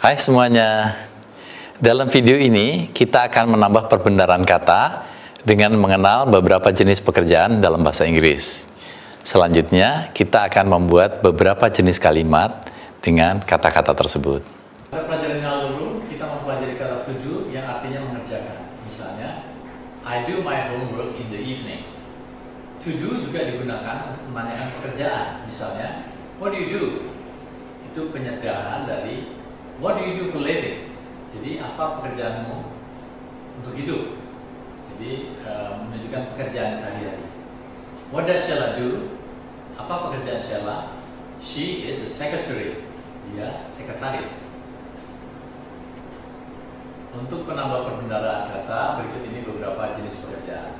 Hai semuanya. Dalam video ini kita akan menambah perbendaharaan kata dengan mengenal beberapa jenis pekerjaan dalam bahasa Inggris. Selanjutnya kita akan membuat beberapa jenis kalimat dengan kata-kata tersebut. Pada pelajaran yang lalu kita mempelajari kata to do yang artinya mengerjakan. Misalnya, I do my homework in the evening. To do juga digunakan untuk menanyakan pekerjaan. Misalnya, what do you do? Itu penyederhanaan dari what do you do for living? Jadi apa pekerjaanmu untuk hidup? Jadi menunjukkan pekerjaan sehari-hari. What does Sheila do? Apa pekerjaan Sheila? She is a secretary. Dia sekretaris. Untuk penambah perbendaharaan kata, berikut ini beberapa jenis pekerjaan.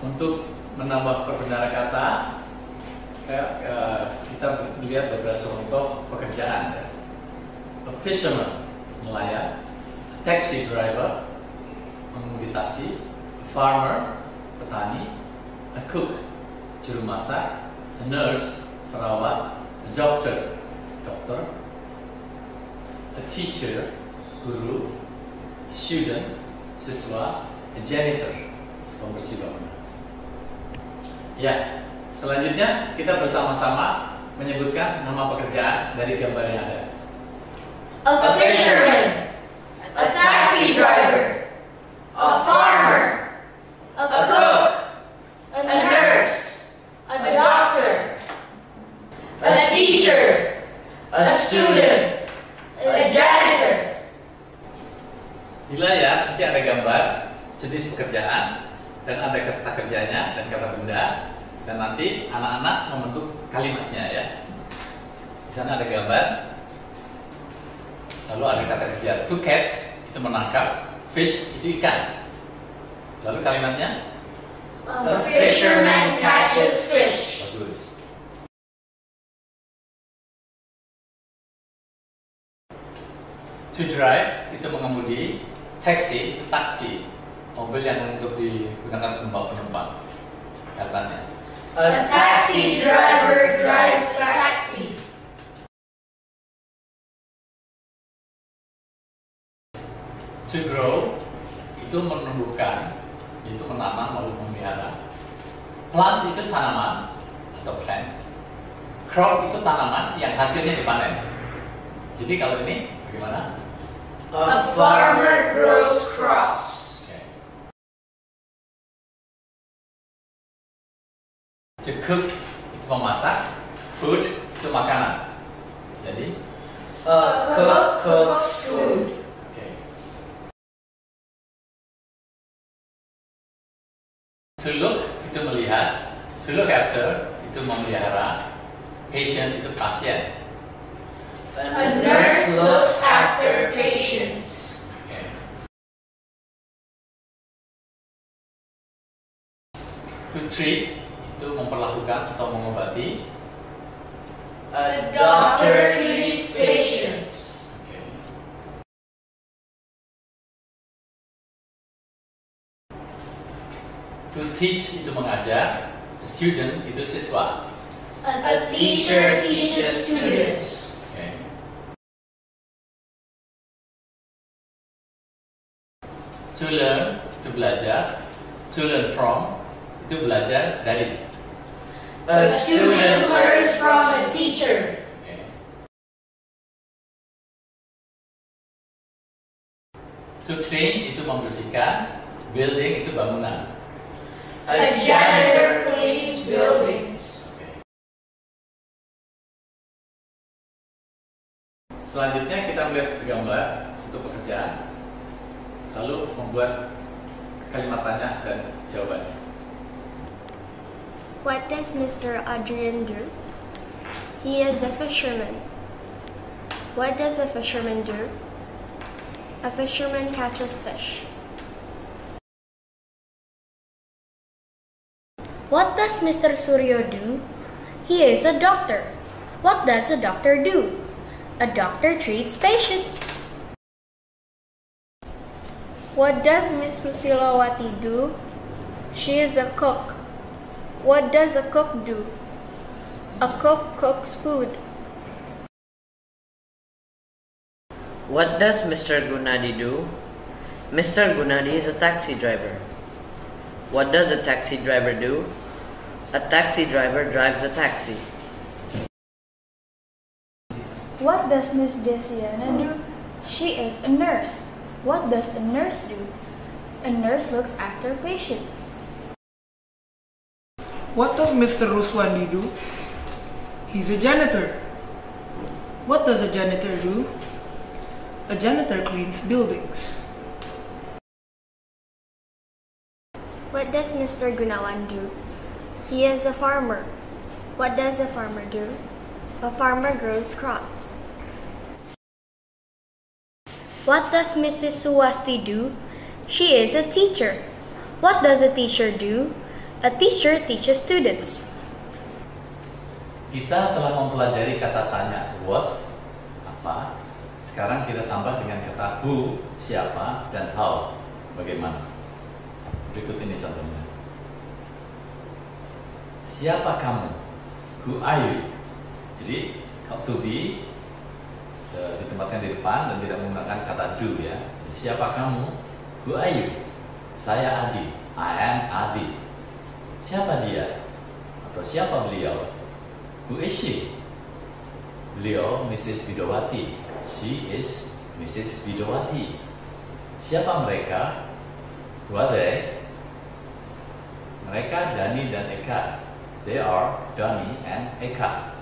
Untuk menambah perbendaharaan kata, kita melihat beberapa contoh pekerjaan. A fisherman, nelayan. A taxi driver, pengemudi taksi. A farmer, petani. A cook, juru masak. A nurse, perawat. A doctor, dokter. A teacher, guru. A student, siswa. A janitor, pembersih bangunan. Ya, selanjutnya kita bersama-sama menyebutkan nama pekerjaan dari gambar yang ada. A fisherman, a taxi driver, a farmer, a cook, a nurse, a doctor, a teacher, a student, a janitor. Gila ya, nanti ada gambar jenis pekerjaan dan ada kata kerjanya dan kata benda, dan nanti anak-anak membentuk kalimatnya ya. Di sana ada gambar. Lalu ada kata kerja to catch, itu menangkap. Fish, itu ikan. Lalu kalimatnya A fisherman catches fish. bagus. To drive, itu mengemudi. Taxi, itu taksi. Mobil yang untuk digunakan untuk membawa penumpang. Katanya. A taxi driver drives taxi. To grow, itu menumbuhkan, itu menanam lalu memelihara. Plant itu tanaman atau plant. Crop itu tanaman yang hasilnya dipanen. Jadi kalau ini bagaimana? A farmer grows crops. Okay. To cook itu memasak. Food itu makanan. Jadi A cook cooks food. okay. To look itu melihat. To look after itu memelihara. Patient itu pasien. A nurse looks after patients. Okay. To treat itu memperlakukan atau mengobati. A doctor treats patients. Okay. To teach itu mengajar. Student itu siswa. A teacher teaches students. Okay. To learn itu belajar. To learn from itu belajar dari. A student learns from a teacher. Okay. To clean itu membersihkan. Building itu bangunan. A janitor cleans buildings. Okay. Selanjutnya kita melihat satu gambar untuk pekerjaan, lalu membuat kalimat tanya dan jawabannya. What does Mr. Adrian do? He is a fisherman. What does a fisherman do? A fisherman catches fish. What does Mr. Suryo do? He is a doctor. What does a doctor do? A doctor treats patients. What does Miss Susilawati do? She is a cook. What does a cook do? A cook cooks food. What does Mr. Gunadi do? Mr. Gunadi is a taxi driver. What does a taxi driver do? A taxi driver drives a taxi. What does Miss Desiana do? She is a nurse. What does a nurse do? A nurse looks after patients. What does Mr. Ruswandi do? He's a janitor. What does a janitor do? A janitor cleans buildings. What does Mr. Gunawan do? He is a farmer. What does a farmer do? A farmer grows crops. What does Mrs. Suwasti do? She is a teacher. What does a teacher do? A teacher teaches students. Kita telah mempelajari kata tanya what, apa. Sekarang kita tambah dengan kata who, siapa, dan how, bagaimana. Berikut ini contohnya. Siapa kamu? Who are you? Jadi, to be ditempatkan di depan dan tidak menggunakan kata do ya. Siapa kamu? Who are you? Saya Adi. I am Adi. Siapa dia? Atau siapa beliau? Who is she? Beliau Mrs. Widowati. She is Mrs. Widowati. Siapa mereka? Who are they? Mereka Dani dan Eka. They are Dani and Eka.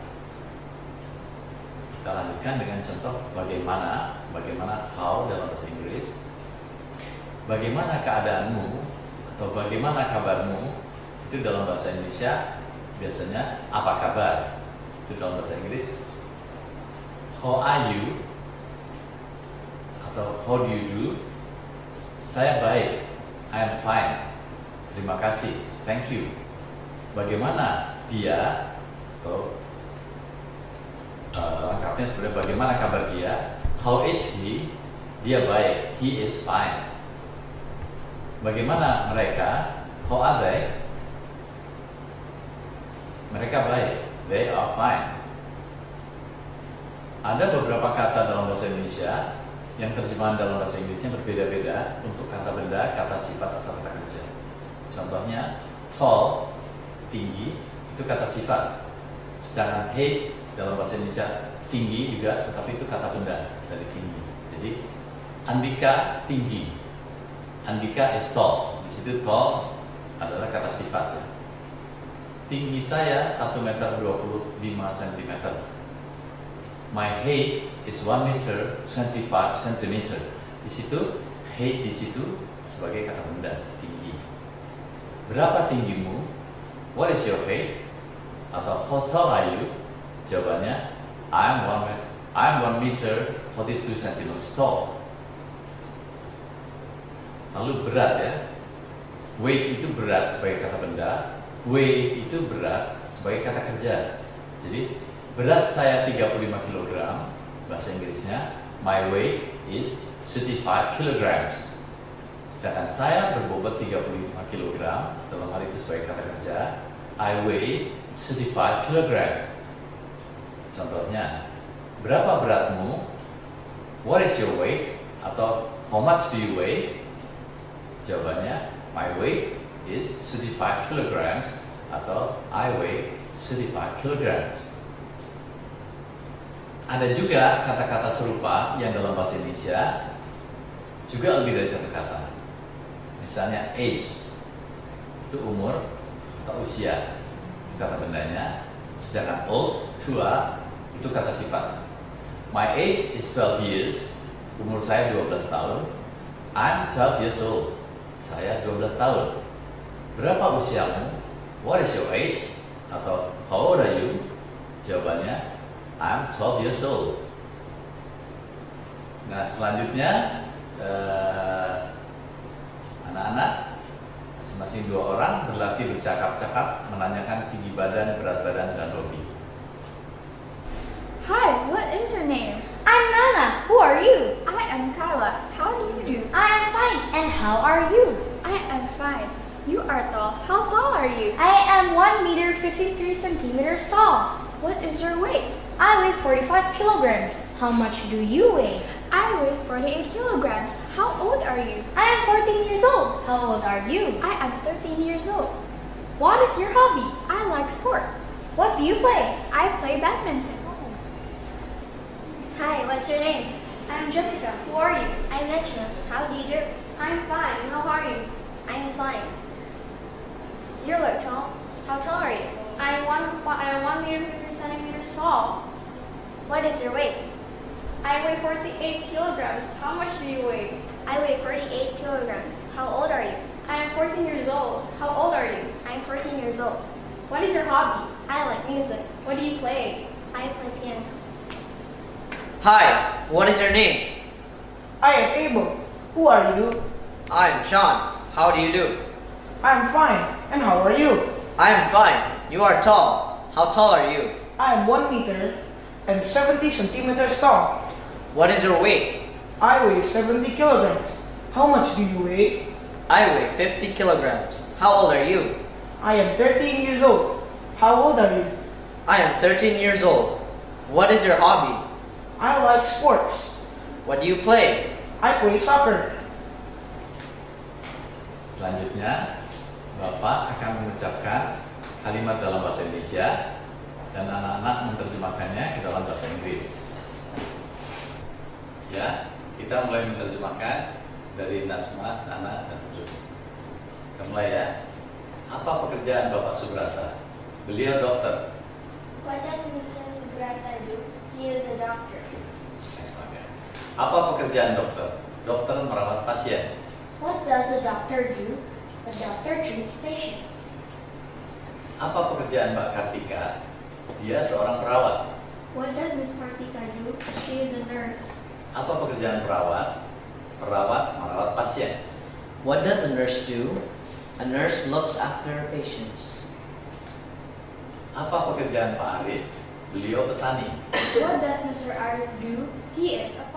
Kita lanjutkan dengan contoh bagaimana how dalam bahasa Inggris. Bagaimana keadaanmu atau bagaimana kabarmu itu dalam bahasa Indonesia biasanya apa kabar. Itu dalam bahasa Inggris how are you atau how do you do. Saya baik, I am fine, terima kasih, thank you. Bagaimana dia atau lengkapnya sebenarnya bagaimana kabar dia. How is he? Dia baik, he is fine. Bagaimana mereka? How are they? Mereka baik, they are fine. Ada beberapa kata dalam bahasa Indonesia yang terjemahan dalam bahasa Inggrisnya berbeda-beda untuk kata benda, kata sifat, atau kata kerja. Contohnya, tall, tinggi, itu kata sifat. Sedangkan height dalam bahasa Indonesia tinggi juga, tetapi itu kata benda dari tinggi. Jadi Andika tinggi, Andika is tall. Di situ tall adalah kata sifat. Ya. Tinggi saya 1 meter 25 cm. My height is 1 meter 25 cm. Di situ height di situ sebagai kata benda tinggi. Berapa tinggimu? What is your height? Atau how tall are you? Jawabannya I'm 1 meter 42 cm tall. Lalu berat ya. Weight itu berat sebagai kata benda. Weigh itu berat sebagai kata kerja. Jadi berat saya 35 kg. Bahasa Inggrisnya my weight is 35 kilograms. Sedangkan saya berbobot 35 kg. Dalam hal itu sebagai kata kerja I weigh 35 kg. Contohnya, berapa beratmu? What is your weight? Atau how much do you weigh? Jawabannya, my weight is 35 kilograms atau I weigh 35 kilograms. Ada juga kata-kata serupa yang dalam bahasa Indonesia juga lebih dari satu kata. Misalnya age, itu umur atau usia, itu kata bendanya. Sedangkan old, tua, itu kata sifat. My age is 12 years, umur saya 12 tahun. I'm 12 years old, saya 12 tahun. Berapa usiamu? What is your age? Atau how old are you? Jawabannya, I'm 12 years old. Nah, selanjutnya anak-anak masing-masing 2 orang berlatih bercakap-cakap, menanyakan tinggi badan, berat badan, dan hobi. Hi, what is your name? I'm Nana. Who are you? I am Kyla. How do you do? I am fine. And how are you? I am fine. You are tall. How tall are you? I am 1 meter 53 centimeters tall. What is your weight? I weigh 45 kilograms. How much do you weigh? I I weigh 48 kilograms. How old are you? I am 14 years old. How old are you? I am 13 years old. What is your hobby? I like sports. What do you play? I play badminton. Hi, what's your name? I'm Jessica. Who are you? I'm Najma. How do you do? I'm fine. How are you? I'm fine. You look tall. How tall are you? I am 1 meter 50 centimeters tall. What is your weight? I weigh 48 kilograms. How much do you weigh? I weigh 48 kilograms. How old are you? I am 14 years old. How old are you? I'm 14 years old. What is your hobby? I like music. What do you play? I play piano. Hi, what is your name? I am Abel. Who are you? I'm Sean. How do you do? I'm fine. And how are you? I am fine. You are tall. How tall are you? I am 1 meter and 70 centimeters tall. What is your weight? I weigh 70 kilograms. How much do you weigh? I weigh 50 kilograms. How old are you? I am 13 years old. How old are you? I am 13 years old. What is your hobby? I like sports. What do you play? I play soccer. Selanjutnya, Bapak akan mengucapkan kalimat dalam bahasa Indonesia dan anak-anak menerjemahkannya ke dalam bahasa Inggris. Ya, kita mulai menerjemahkan dari Najma, Nana, dan seterusnya. Kita mulai ya. Apa pekerjaan Bapak Subrata? Beliau dokter. What does Mr. Subrata do? He is a doctor. Apa pekerjaan dokter? Dokter merawat pasien. What does a doctor do? A doctor treats patients. Apa pekerjaan Mbak Kartika? Dia seorang perawat. What does Miss Kartika do? She is a nurse. Apa pekerjaan perawat? Perawat merawat pasien. What does a nurse do? A nurse looks after patients. Apa pekerjaan Pak Arif? Beliau petani. What does Mr. Arif do? He is a